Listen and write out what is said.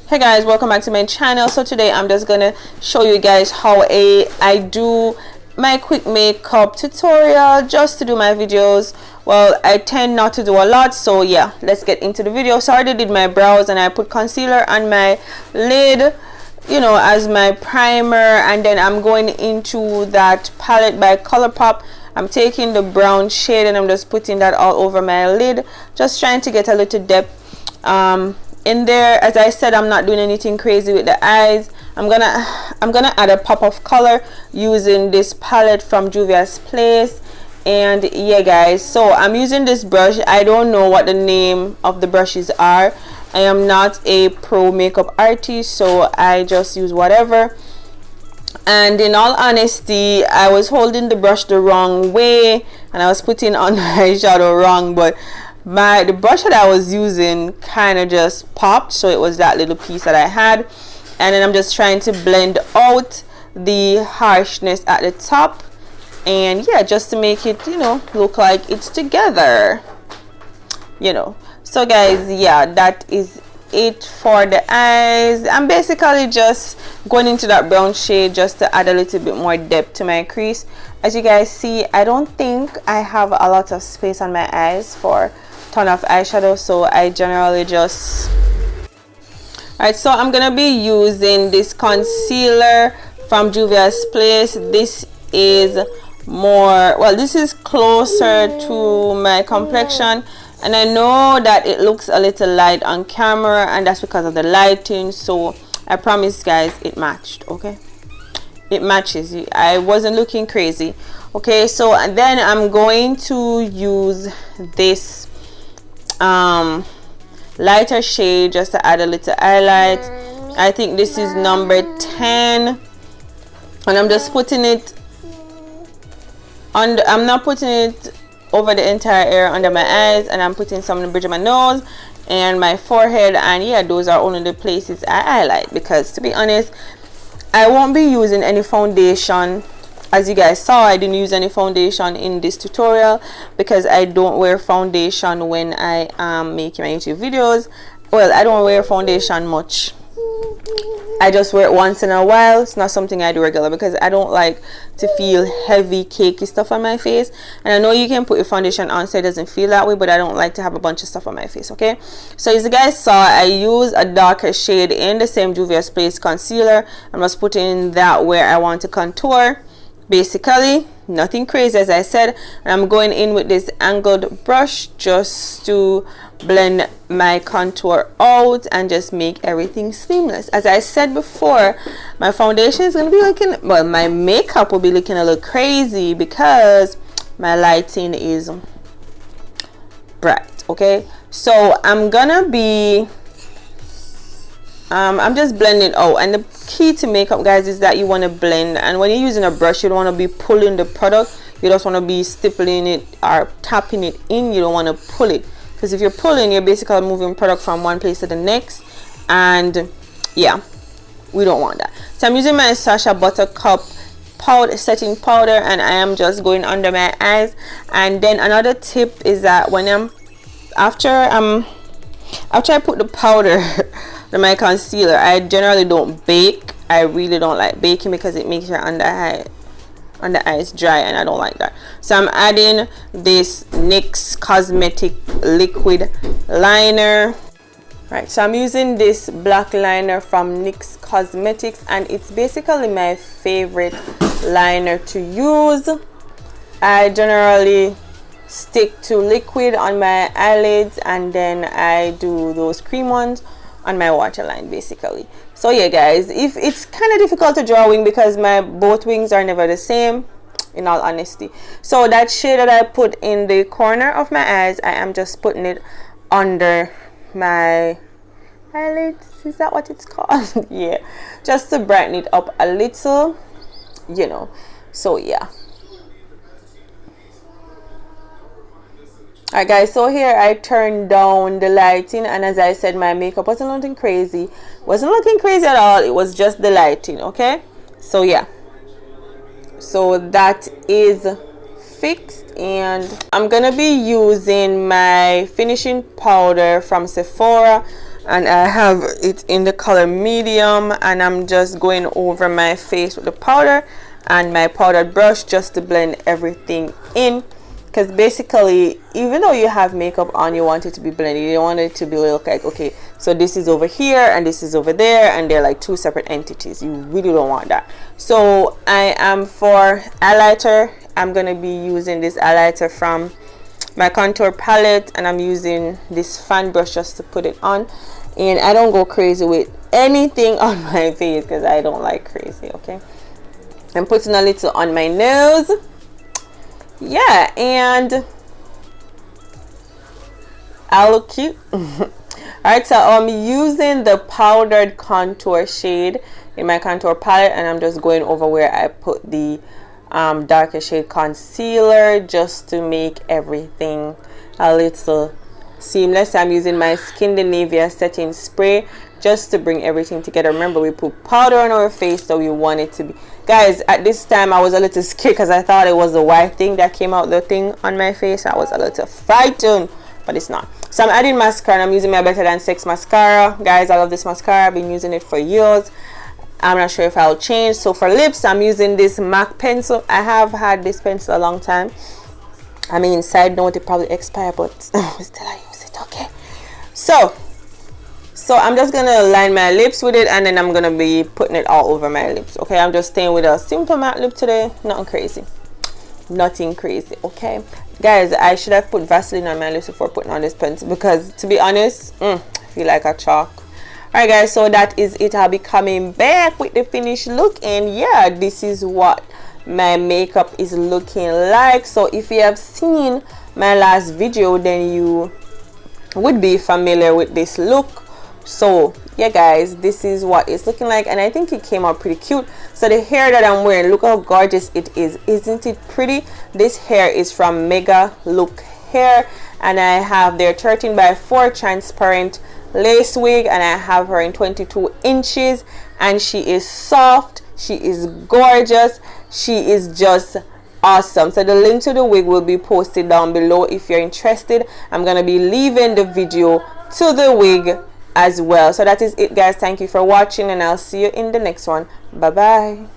Hey guys, welcome back to my channel. So today I'm just gonna show you guys how I do my quick makeup tutorial just to do my videos. Well, I tend not to do a lot, so yeah, let's get into the video. So I already did my brows and I put concealer on my lid, you know, as my primer, and then I'm going into that palette by Colourpop. I'm taking the brown shade and I'm just putting that all over my lid, just trying to get a little depth in there. As I said, I'm not doing anything crazy with the eyes. I'm gonna add a pop of color using this palette from Juvia's Place. And yeah guys, so I'm using this brush. I don't know what the name of the brushes are. I am not a pro makeup artist, so I just use whatever. And in all honesty, I was holding the brush the wrong way and I was putting on the eyeshadow wrong, but the brush that I was using kind of just popped, so it was that little piece that I had. And then I'm just trying to blend out the harshness at the top, and yeah, just to make it, you know, look like it's together, you know. So guys, yeah, that is it for the eyes. I'm basically just going into that brown shade just to add a little bit more depth to my crease. As you guys see, I don't think I have a lot of space on my eyes for ton of eyeshadow, so I generally just alright. So I'm gonna be using this concealer from Juvia's Place. This is more, well, this is closer to my complexion, and I know that it looks a little light on camera, and that's because of the lighting. So I promise guys, it matched. Okay, it matches. I wasn't looking crazy. Okay, so and then I'm going to use this lighter shade just to add a little highlight. I think this is number 10, and I'm just putting it on I'm not putting it over the entire area under my eyes, and I'm putting some on the bridge of my nose and my forehead. And yeah, those are only the places I highlight, because to be honest, I won't be using any foundation. As you guys saw, I didn't use any foundation in this tutorial because I don't wear foundation when I am making my YouTube videos. Well, I don't wear foundation much. I just wear it once in a while. It's not something I do regular because I don't like to feel heavy cakey stuff on my face. And I know you can put your foundation on so it doesn't feel that way, but I don't like to have a bunch of stuff on my face. Okay, so as you guys saw, I use a darker shade in the same Juvia's Place concealer. I'm just putting that where I want to contour. Basically nothing crazy, as I said, and I'm going in with this angled brush just to blend my contour out and just make everything seamless. As I said before, my foundation is going to be looking, well, my makeup will be looking a little crazy because my lighting is bright. Okay, so I'm gonna be I'm just blending out. And the key to makeup guys is that you want to blend, and when you're using a brush, you don't want to be pulling the product, you just want to be stippling it or tapping it in. You don't want to pull it, because if you're pulling, you're basically moving product from one place to the next, and yeah, we don't want that. So I'm using my Sacha Buttercup powder, setting powder, and I am just going under my eyes. And then another tip is that when after I put the powder to my concealer, I generally don't bake. I really don't like baking because it makes your under eyes dry, and I don't like that. So I'm adding this NYX cosmetic liquid liner. Right, so I'm using this black liner from NYX Cosmetics, and it's basically my favorite liner to use. I generally stick to liquid on my eyelids, and then I do those cream ones on my waterline basically. So yeah guys, if it's kind of difficult to draw a wing because my both wings are never the same, in all honesty. So that shade that I put in the corner of my eyes, I am just putting it under my eyelids. Is that what it's called? Yeah, just to brighten it up a little, you know. So yeah. Alright guys, so here I turned down the lighting, and as I said, my makeup wasn't looking crazy, at all. It was just the lighting. Okay, so yeah, so that is fixed, and I'm gonna be using my finishing powder from Sephora. and I have it in the color medium, and I'm just going over my face with the powder and my powdered brush just to blend everything in, because basically even though you have makeup on, you want it to be blended. You don't want it to be look like, okay, so this is over here and this is over there and they're like two separate entities. You really don't want that. So I am for highlighter, I'm gonna be using this highlighter from my contour palette, and I'm using this fan brush just to put it on. And I don't go crazy with anything on my face because I don't like crazy. Okay, I'm putting a little on my nose. Yeah, and I look cute. Alright, so I'm using the powdered contour shade in my contour palette, and I'm just going over where I put the darker shade concealer just to make everything a little seamless. I'm using my Skindinivia setting spray just to bring everything together. Remember, we put powder on our face, so we want it to be, guys, at this time I was a little scared because I thought it was the white thing that came out the thing on my face. I was a little frightened, but it's not. So I'm adding mascara, and I'm using my Better Than Sex Mascara. Guys, I love this mascara. I've been using it for years. I'm not sure if I'll change. So for lips, I'm using this MAC pencil. I have had this pencil a long time. I mean, side note, it probably expired, but still I use it. Okay, so I'm just gonna line my lips with it, and then I'm gonna be putting it all over my lips. Okay, I'm just staying with a simple matte lip today. Nothing crazy, nothing crazy. Okay, guys, I should have put Vaseline on my lips before putting on this pencil, because to be honest, I feel like a chalk. Alright guys, so that is it. I'll be coming back with the finished look, and yeah, this is what my makeup is looking like. So if you have seen my last video, then you would be familiar with this look. So yeah guys, this is what it's looking like, and I think it came out pretty cute. So the hair that I'm wearing, look how gorgeous it is. Isn't it pretty? This hair is from Mega Look Hair, and I have their 13 by 4 transparent lace wig, and I have her in 22 inches, and she is soft, she is gorgeous, she is just awesome. So the link to the wig will be posted down below if you're interested. I'm gonna be leaving the video to the wig as well. So that is it guys. Thank you for watching, and I'll see you in the next one. Bye bye.